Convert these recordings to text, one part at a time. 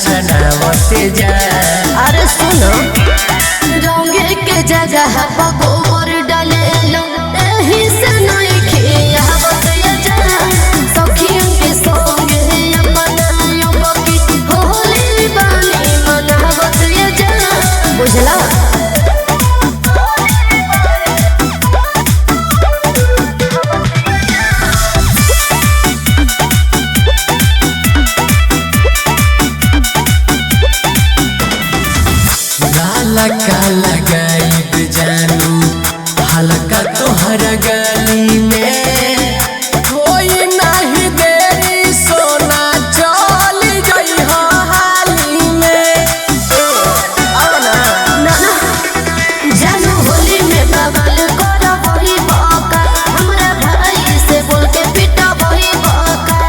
छछनावते जा। अरे सुनो रंगे के जगह गोबर डाले लो एही से नहीं खियावत जा। सखियन के संगे अपनायो बकी होली बानी मनावत जा। बुझला लका लगाइब जानू हल्का तोहरा गली में कोई नहीं देरी सोना चल गई हो हाली में। ना जानू होली में बगल करा वही बाका हमरा भाई से बोल के पिटा वही बाका।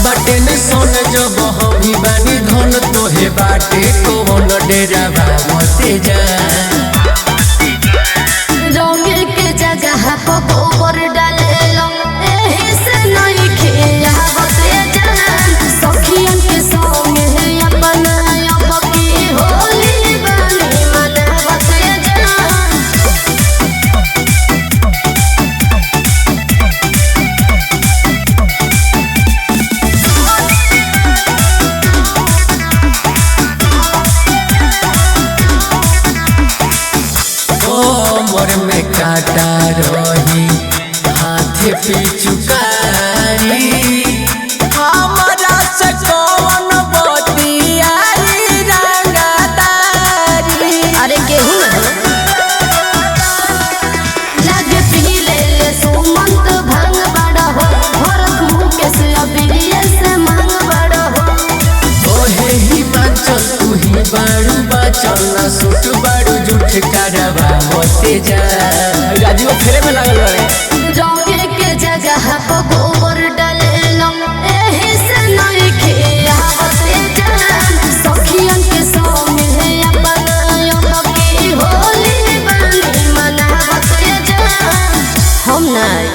का टेंशन जब हम बानी धन तोहे बाटे कौन डेरा बावते जा। रंगे के जगह गोबर डाले लो एही से नहीं खियावत जा। सखियन के संगे अपनायो बकी होली बानी मनावत जा। कमर में काटा रही हाथे पिचुकारी हमरा से कौन बतियाई रंगदारी। अरे केहू ना लागे पी ले सुमंत भांग बड़ा हो भरत मुकेश अबिरिये से मांग बड़ा हो। ओहे ही बाचल तू ही बारू बाचल ना सुट बारू झूठ करवा होते जा। राजू फेरे में लागल रहे रंगे के जगह गोबर डाले लो एही से नहीं खियावत जा। सखियन के संगे अपनायो बकी होली बानी मनावत जा। हम नहीं